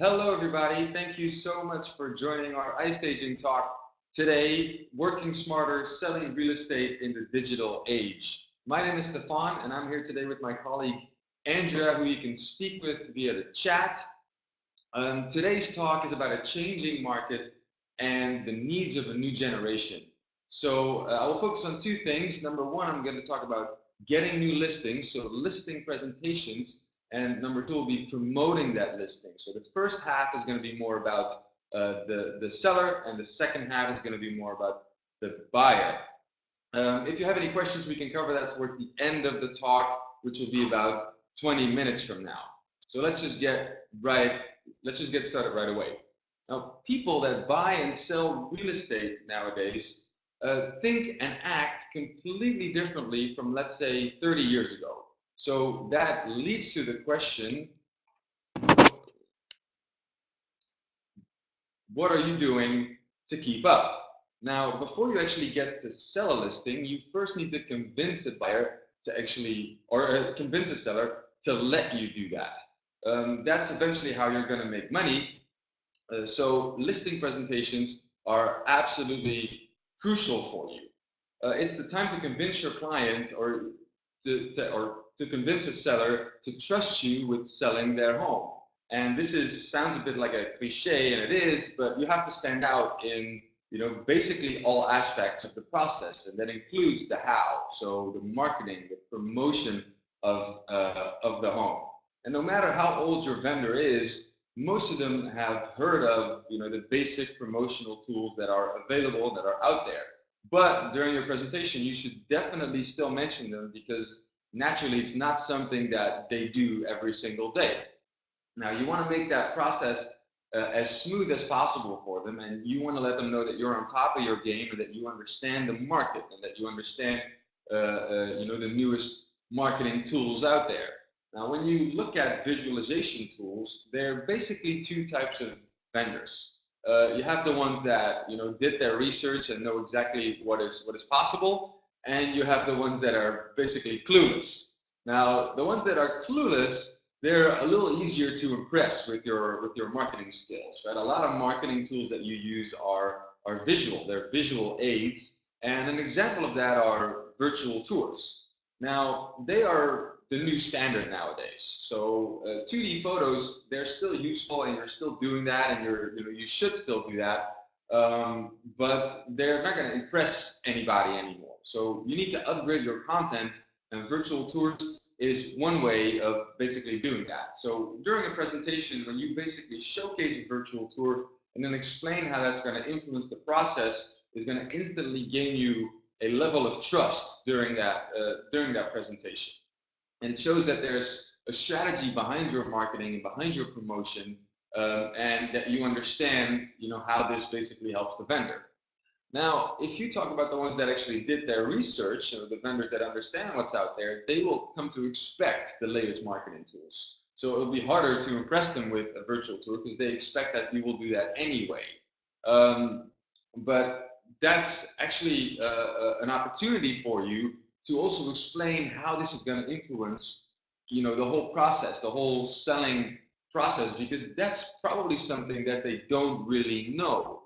Hello, everybody. Thank you so much for joining our iStaging talk today, Working Smarter, Selling Real Estate in the Digital Age. My name is Stefan, and I'm here today with my colleague, Andrea, who you can speak with via the chat. Today's talk is about a changing market and the needs of a new generation. So I will focus on two things. Number one, I'm going to talk about getting new listings, so listing presentations, and number two will be promoting that listing. So the first half is going to be more about the seller, and the second half is going to be more about the buyer. If you have any questions, we can cover that towards the end of the talk, which will be about 20 minutes from now. So let's just get started right away. Now, people that buy and sell real estate nowadays think and act completely differently from, let's say, 30 years ago. So that leads to the question, what are you doing to keep up? Now, before you actually get to sell a listing, you first need to convince a buyer to actually, or convince a seller to let you do that. That's eventually how you're going to make money. So listing presentations are absolutely crucial for you. It's the time to convince your client or to convince a seller to trust you with selling their home. And this sounds a bit like a cliche, and it is, but you have to stand out in basically all aspects of the process, and that includes the how, so the marketing, the promotion of the home. And no matter how old your vendor is, most of them have heard of the basic promotional tools that are available, that are out there. But during your presentation, you should definitely still mention them, because naturally it's not something that they do every single day. Now, you want to make that process as smooth as possible for them, and you want to let them know that you're on top of your game, and that you understand the market, and that you understand the newest marketing tools out there. Now, when you look at visualization tools, there are basically two types of vendors. You have the ones that did their research and know exactly what is possible, and you have the ones that are basically clueless. Now, the ones that are clueless, they're a little easier to impress with your marketing skills, right? A lot of marketing tools that you use are visual. They're visual aids, and an example of that are virtual tours. Now, they are the new standard nowadays. So 2D photos, they're still useful, and you're still doing that, and you should still do that. But they're not going to impress anybody anymore. So you need to upgrade your content, and virtual tours is one way of basically doing that. So during a presentation, when you basically showcase a virtual tour and then explain how that's going to influence the process, is going to instantly gain you a level of trust during that presentation. And it shows that there's a strategy behind your marketing and behind your promotion, and that you understand, how this basically helps the vendor. Now, if you talk about the ones that actually did their research, the vendors that understand what's out there, they will come to expect the latest marketing tools. So it'll be harder to impress them with a virtual tour, because they expect that you will do that anyway. But that's actually an opportunity for you to also explain how this is going to influence, the whole process, the whole selling process, because that's probably something that they don't really know.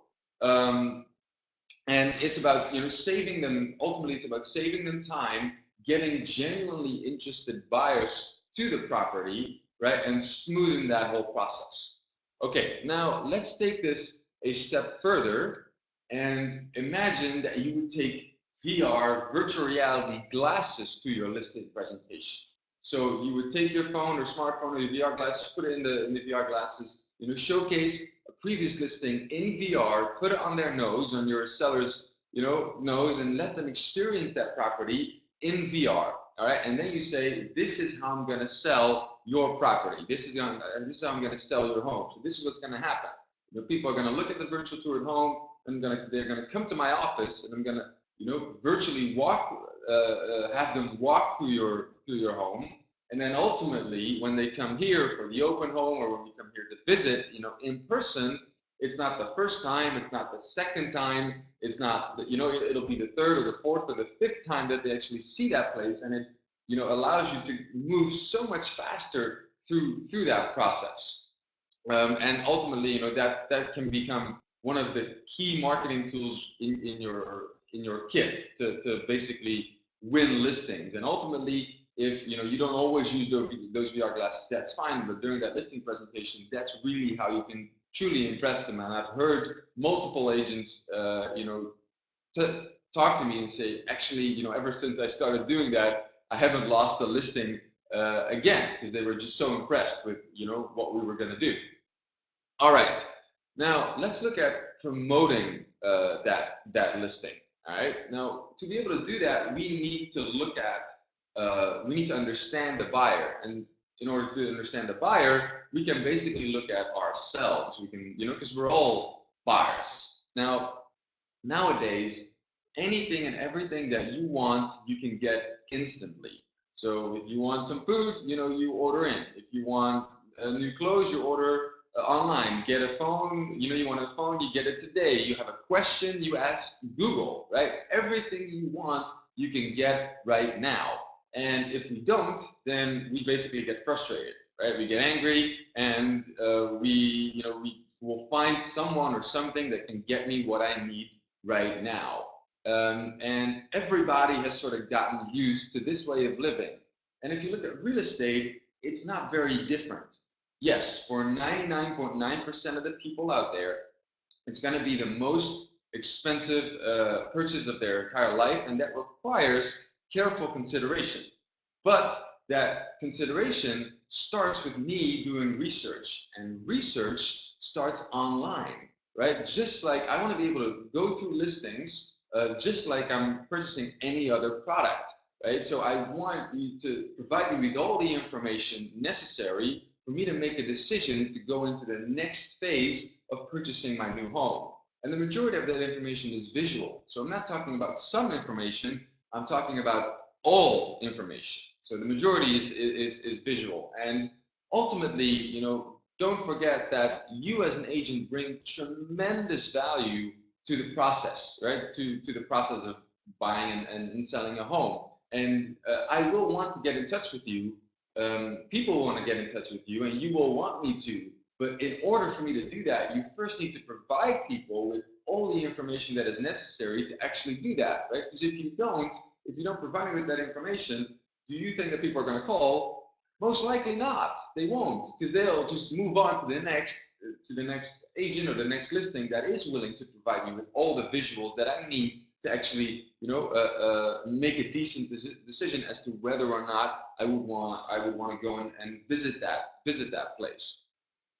And it's about saving them. Ultimately, it's about saving them time, getting genuinely interested buyers to the property, right, and smoothing that whole process. Okay, now let's take this a step further and imagine that you would take VR, virtual reality glasses to your listing presentation. So you would take your phone or smartphone or your VR glasses, put it in the VR glasses, showcase a previous listing in VR, put it on their nose, on your seller's, nose, and let them experience that property in VR. All right, and then you say, this is how I'm going to sell your property. This is how I'm going to sell your home. So this is what's going to happen. People are going to look at the virtual tour at home, and they're going to come to my office, and I'm going to, virtually have them walk through your home. And then ultimately, when they come here for the open home, or when you come here to visit, in person, it's not the first time, it's not the second time, it's not, it'll be the third or the fourth or the fifth time that they actually see that place, and it, allows you to move so much faster through that process. And ultimately, that can become one of the key marketing tools in your kit to basically win listings. And ultimately, if you don't always use those VR glasses, that's fine. But during that listing presentation, that's really how you can truly impress them. And I've heard multiple agents, to talk to me and say, actually, ever since I started doing that, I haven't lost a listing again, because they were just so impressed with what we were going to do. All right, now let's look at promoting that listing. All right, now to be able to do that, we need to look at we need to understand the buyer, and in order to understand the buyer, we can basically look at ourselves. We can, because we're all buyers. Now, nowadays, anything and everything that you want, you can get instantly. So if you want some food, you order in. If you want new clothes, you order online. Get a phone, you want a phone, you get it today. You have a question, you ask Google, right? Everything you want, you can get right now. And if we don't, then we basically get frustrated, right? We get angry, and we will find someone or something that can get me what I need right now. And everybody has sort of gotten used to this way of living. And if you look at real estate, it's not very different. Yes, for 99.9% of the people out there, it's going to be the most expensive purchase of their entire life, and that requires careful consideration. But that consideration starts with me doing research, and research starts online, right? Just like I want to be able to go through listings, just like I'm purchasing any other product, right? So I want you to provide me with all the information necessary for me to make a decision to go into the next phase of purchasing my new home. And the majority of that information is visual. So I'm not talking about some information, I'm talking about all information. So the majority is visual. And ultimately, don't forget that you as an agent bring tremendous value to the process, right? To the process of buying and selling a home. And I will want to get in touch with you. People want to get in touch with you, and you will want me to. But in order for me to do that, you first need to provide people with all the information that is necessary to actually do that, right? Because if you don't provide me with that information, do you think that people are going to call? Most likely not. They won't, because they'll just move on to the next agent or the next listing that is willing to provide me with all the visuals that I need to actually, make a decent decision as to whether or not I would want to go and visit that place.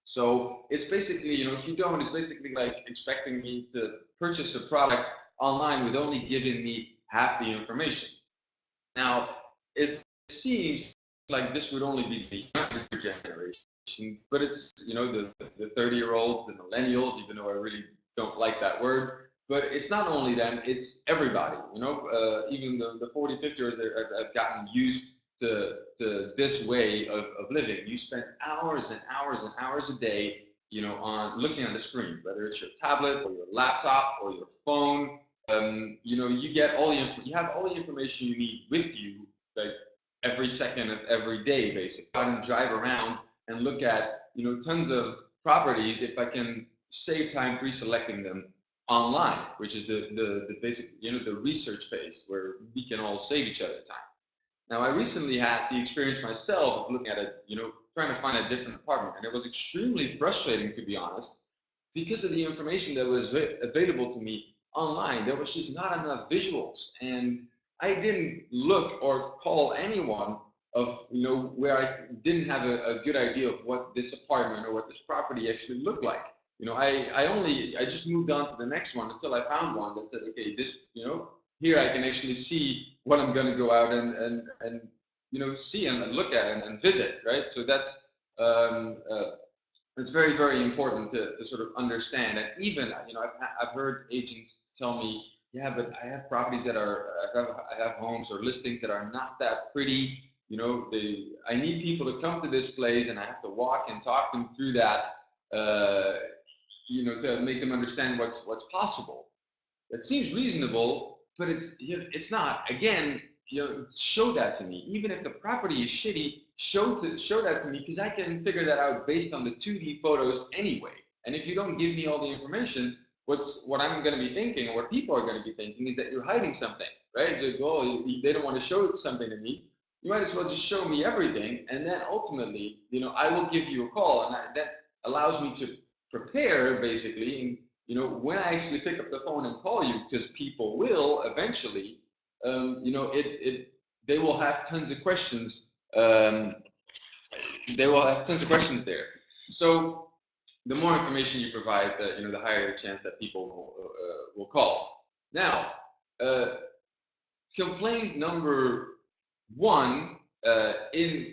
So it's basically, if you don't, it's basically like expecting me to purchase a product online with only giving me half the information. Now, it seems like this would only be the younger generation, but it's, the 30-year-olds, the millennials, even though I really don't like that word. But it's not only them, it's everybody, even the 40, 50-year-olds have gotten used to this way of living. You spend hours and hours and hours a day, on looking at the screen, whether it's your tablet or your laptop or your phone. You have all the information you need with you, like every second of every day, basically. Go out and drive around and look at, tons of properties if I can save time pre-selecting them online, which is the basic, the research phase where we can all save each other time. Now, I recently had the experience myself of looking at it, trying to find a different apartment, and it was extremely frustrating, to be honest, because of the information that was available to me online. There was just not enough visuals, and I didn't look or call anyone of, where I didn't have a good idea of what this apartment or what this property actually looked like. I just moved on to the next one until I found one that said, okay, this, here I can actually see what I'm going to go out and see and look at and visit, right? So that's it's very, very important to sort of understand. And even, I've heard agents tell me, yeah, but I have properties I have homes or listings that are not that pretty. I need people to come to this place, and I have to walk and talk them through that, to make them understand what's possible. That seems reasonable, but it's not. Again, show that to me. Even if the property is shitty, show that to me, because I can figure that out based on the 2D photos anyway. And if you don't give me all the information, what I'm going to be thinking, or what people are going to be thinking, is that you're hiding something, right? Like, oh, they don't want to show something to me. You might as well just show me everything, and then ultimately, I will give you a call, and that allows me to prepare basically. And when I actually pick up the phone and call you, because people will eventually, they will have tons of questions. They will have tons of questions there. So the more information you provide, the higher the chance that people will call. Now, complaint number one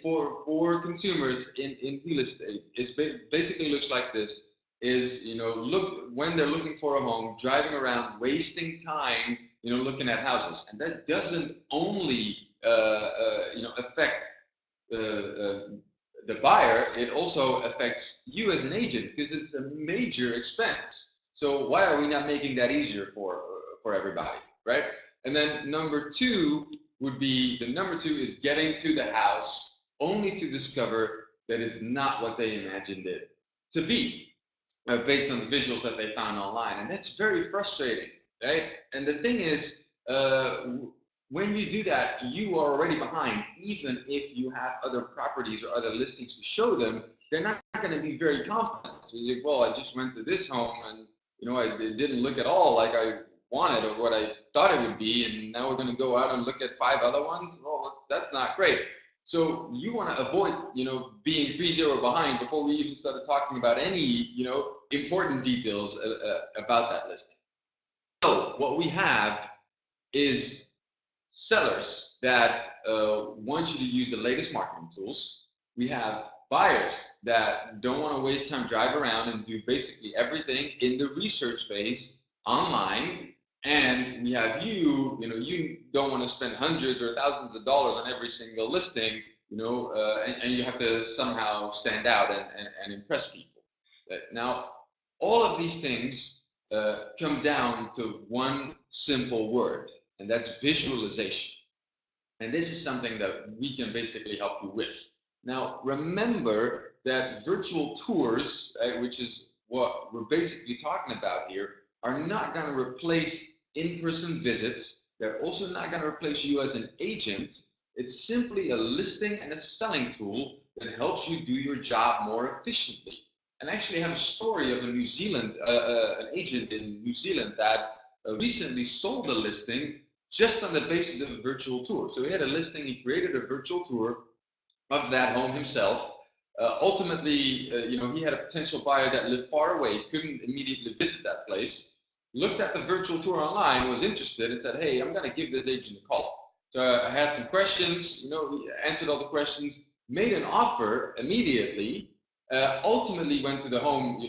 for consumers in real estate is basically looks like this: is look when they're looking for a home, driving around, wasting time, looking at houses, and that doesn't only affect the buyer, it also affects you as an agent, because it's a major expense. So why are we not making that easier for everybody, right? And then number two is getting to the house only to discover that it's not what they imagined it to be, based on the visuals that they found online. And that's very frustrating, right? And the thing is, when you do that, you are already behind. Even if you have other properties or other listings to show them, they're not going to be very confident. So you're like, well, I just went to this home and it didn't look at all like I wanted or what I thought it would be, and now we're going to go out and look at 5 other ones. Well, that's not great. So you want to avoid, being 3-0 behind before we even started talking about any, important details about that listing. So what we have is sellers that want you to use the latest marketing tools. We have buyers that don't want to waste time, drive around and do basically everything in the research phase online. And we have you don't want to spend hundreds or thousands of dollars on every single listing, and you have to somehow stand out and impress people. Now, all of these things come down to one simple word, and that's visualization. And this is something that we can basically help you with. Now, remember that virtual tours, which is what we're basically talking about here, are not going to replace in-person visits. They're also not going to replace you as an agent. It's simply a listing and a selling tool that helps you do your job more efficiently. And actually, I have a story of an agent in New Zealand that recently sold a listing just on the basis of a virtual tour. So he had a listing, he created a virtual tour of that home himself. Ultimately, he had a potential buyer that lived far away, couldn't immediately visit that place, looked at the virtual tour online, was interested, and said, hey, I'm going to give this agent a call. So I had some questions, he answered all the questions, made an offer immediately, ultimately went to the home,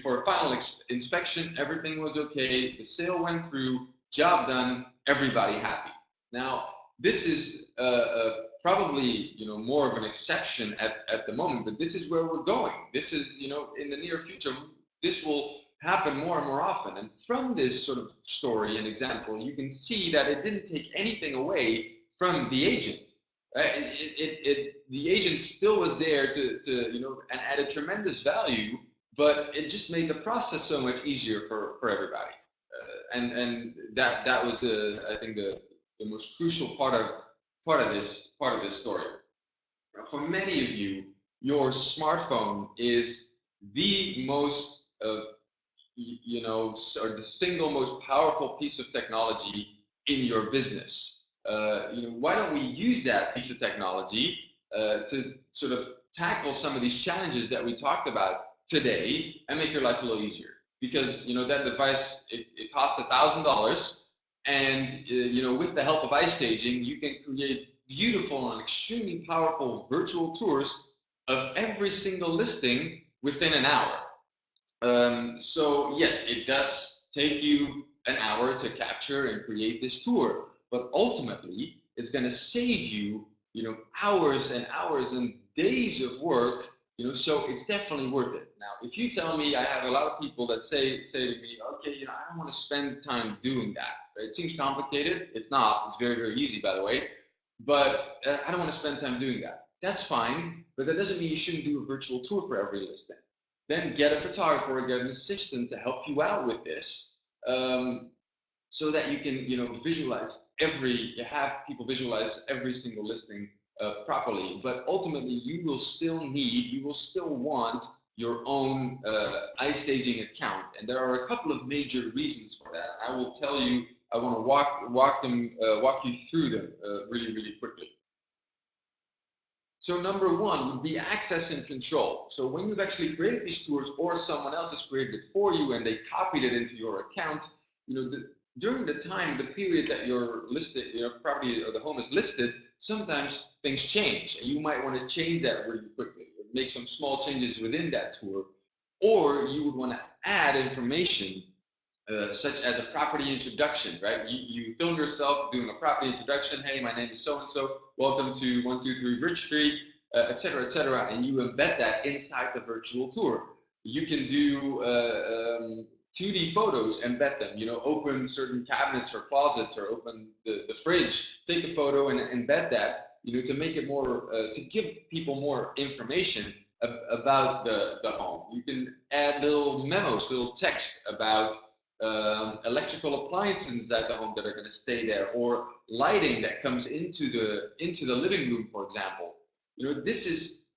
for a final inspection. Everything was okay. The sale went through, job done, everybody happy. Now, this is probably more of an exception at the moment, but this is where we're going. This is in the near future, this will happen more and more often. And from this sort of story and example, you can see that it didn't take anything away from the agent. The agent still was there to and added tremendous value, but it just made the process so much easier for everybody. And that was I think the most crucial part of this story. For many of you, your smartphone is the most or the single most powerful piece of technology in your business. Why don't we use that piece of technology to sort of tackle some of these challenges that we talked about today and make your life a little easier? Because that device, it costs $1,000, and with the help of iStaging, you can create beautiful and extremely powerful virtual tours of every single listing within an hour. So yes, it does take you an hour to capture and create this tour, but ultimately it's going to save you hours and hours and days of work. So it's definitely worth it. Now, if you tell me, I have a lot of people that say to me, okay, I don't want to spend time doing that. It seems complicated. It's not. It's very, very easy, by the way. But I don't want to spend time doing that. That's fine, but that doesn't mean you shouldn't do a virtual tour for every listing. Then get a photographer, get an assistant to help you out with this, so that you can, visualize have people visualize every single listing properly. But ultimately, you will still want your own iStaging account, and there are a couple of major reasons for that. I will tell you. I want to walk you through them really, really quickly. So number one would be access and control. So when you've actually created these tours, or someone else has created it for you and they copied it into your account, during the period that your property or the home is listed, sometimes things change, and you might want to change that really quickly, or make some small changes within that tour, or you would want to add information. Such as a property introduction, right? You film yourself doing a property introduction. Hey, my name is so-and-so. Welcome to 123 Bridge Street, et cetera, and you embed that inside the virtual tour. You can do 2D photos, embed them, open certain cabinets or closets, or open the fridge, take a photo and embed that, to make it more, to give people more information about the home. You can add little memos, little text about electrical appliances at the home that are going to stay there, or lighting that comes into the living room, for example. This is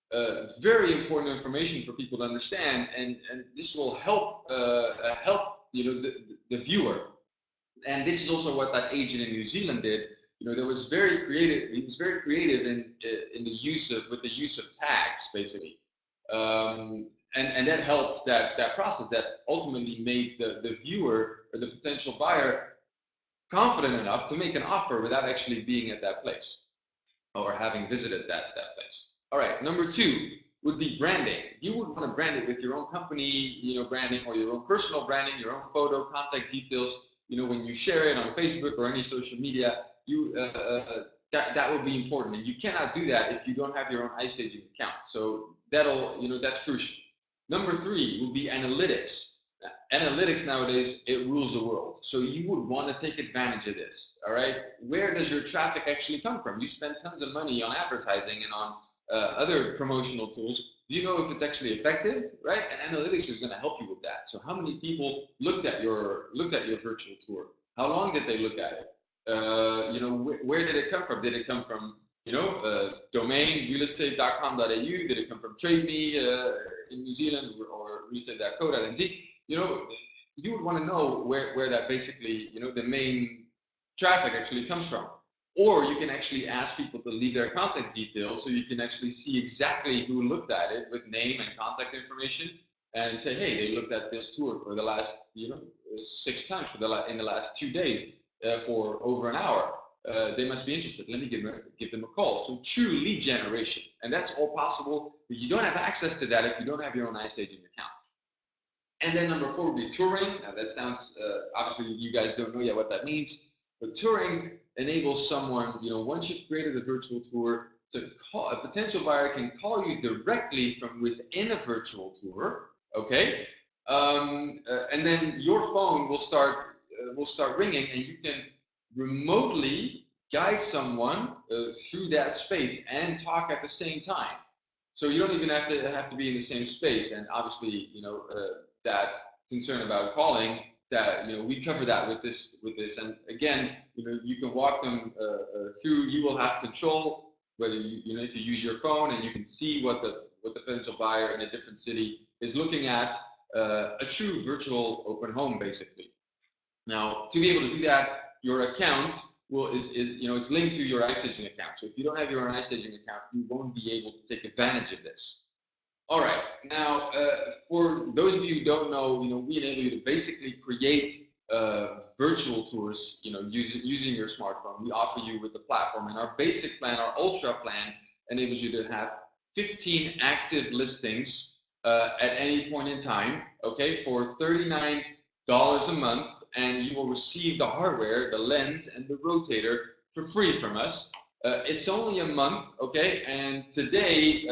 very important information for people to understand, and this will help the viewer. And this is also what that agent in New Zealand did. There was very creative. He was very creative in the use of tags, basically. And that helped that process, that ultimately made the viewer or the potential buyer confident enough to make an offer without actually being at that place or having visited that place. All right, number two would be branding. You would want to brand it with your own company, branding, or your own personal branding, your own photo, contact details. When you share it on Facebook or any social media, that will be important, and you cannot do that if you don't have your own iStaging account. So that's crucial. Number three will be analytics. Analytics nowadays, it rules the world. So you would want to take advantage of this, all right? Where does your traffic actually come from? You spend tons of money on advertising and on other promotional tools. Do you know if it's actually effective, right? And analytics is going to help you with that. So how many people looked at your virtual tour? How long did they look at it? Where did it come from? Did it come from domain realestate.com.au? Did it come from TradeMe in New Zealand, or realestate.co.nz? You would want to know where that basically, the main traffic actually comes from. Or you can actually ask people to leave their contact details, so you can actually see exactly who looked at it with name and contact information, and say, hey, they looked at this tour for the last 6 times in the last 2 days for over an hour. They must be interested. Let me give them a call. So true lead generation, and that's all possible. But you don't have access to that if you don't have your own iStaging account. And then number 4 would be touring. Now that sounds, obviously you guys don't know yet what that means, but touring enables someone, once you've created a virtual tour, to call a potential buyer can call you directly from within a virtual tour, okay? And then your phone will start ringing, and you can remotely guide someone through that space and talk at the same time. So you don't even have to be in the same space. And obviously, that concern about calling, that we cover that with this. And again, you can walk them through. You will have control whether if you use your phone, and you can see what the potential buyer in a different city is looking at, a true virtual open home, basically. Now, to be able to do that, your account it's linked to your iStaging account. So if you don't have your own iStaging account, you won't be able to take advantage of this. All right. Now, for those of you who don't know, we enable you to basically create virtual tours, using your smartphone. We offer you with the platform, and our basic plan, our ultra plan, enables you to have 15 active listings at any point in time, okay, for $39 a month, and you will receive the hardware, the lens, and the rotator for free from us. It's only a month, okay, and today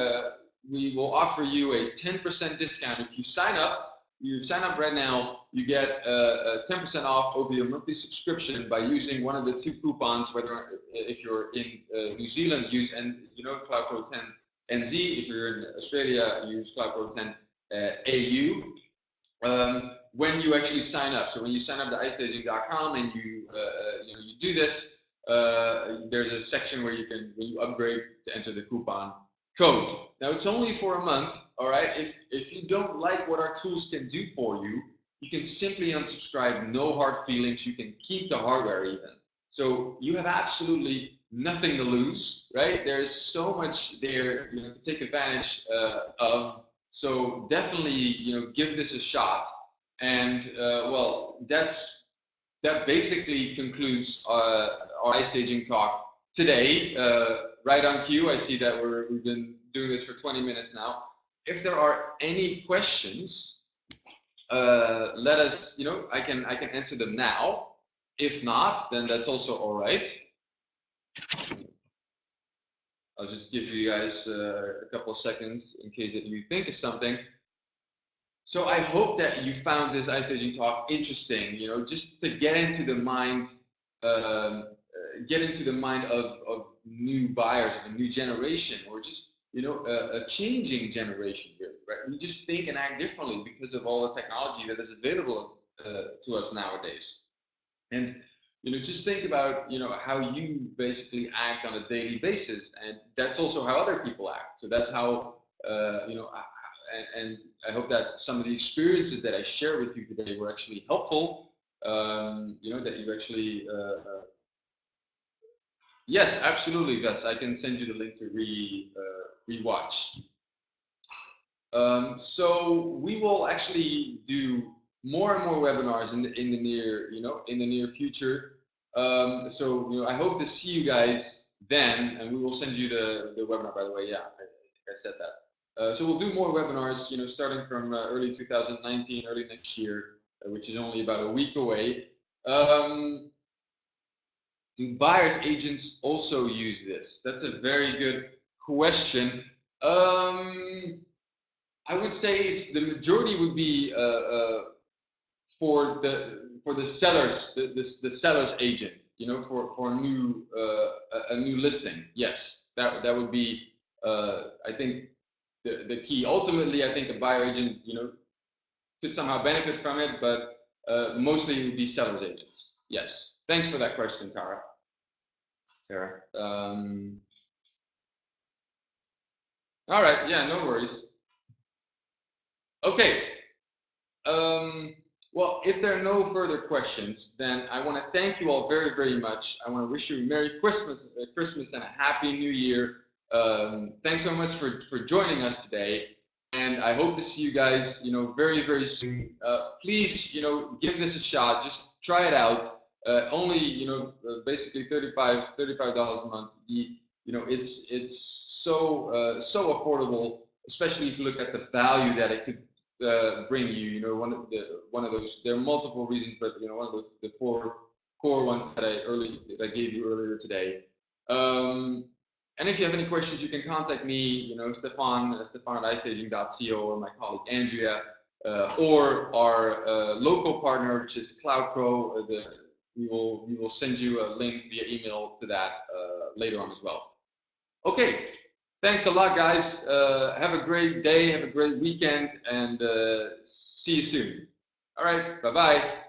we will offer you a 10% discount if you sign up you sign up right now, you get 10% off over your monthly subscription by using one of the two coupons. Whether if you're in New Zealand, use Cloud Pro 10 NZ. If you're in Australia, use Cloud Pro 10 AU. When you actually sign up, so when you sign up to iStaging.com and you do this, there's a section where when you upgrade, to enter the coupon code. Now it's only for a month, all right? If you don't like what our tools can do for you, you can simply unsubscribe, no hard feelings. You can keep the hardware even. So you have absolutely nothing to lose, right? There's so much there, to take advantage of. So definitely, give this a shot. And well, that basically concludes our iStaging talk today. Right on cue. I see that we've been doing this for 20 minutes now. If there are any questions, let us. I can answer them now. If not, then that's also all right. I'll just give you guys a couple of seconds in case that you think of something. So I hope that you found this iStaging talk interesting. Just to get into the mind, of new buyers, of a new generation, or just a changing generation, really, right? We just think and act differently because of all the technology that is available to us nowadays. And just think about how you basically act on a daily basis, and that's also how other people act. So that's how and I hope that some of the experiences that I share with you today were actually helpful. That you actually yes, absolutely, Gus. I can send you the link to rewatch. So we will actually do more and more webinars in the near future. So I hope to see you guys then, and we will send you the webinar, by the way. Yeah, I think I said that. So we'll do more webinars, starting from early 2019, early next year, which is only about a week away. Do buyers agents also use this? That's a very good question. I would say the majority would be for the sellers, the seller's agent, for a new listing. Yes, that would be I think the key. Ultimately, I think the buyer agent could somehow benefit from it, but mostly it would be seller's agents. Yes. Thanks for that question, Tara. All right. Yeah, no worries. Okay. Well, if there are no further questions, then I want to thank you all very, very much. I want to wish you a Merry Christmas, and a Happy New Year. Thanks so much for joining us today, and I hope to see you guys, very, very soon. Please, give this a shot. Just try it out. Only, basically $35 a month. It's so affordable, especially if you look at the value that it could bring you. One of those. There are multiple reasons, but one of the four core ones that I gave you earlier today. And if you have any questions, you can contact me. Stefan at iStaging.co, or my colleague Andrea, or our local partner, which is Cloud Pro. We will send you a link via email to that later on as well. Okay. Thanks a lot, guys. Have a great day, have a great weekend, and see you soon. All right, bye-bye.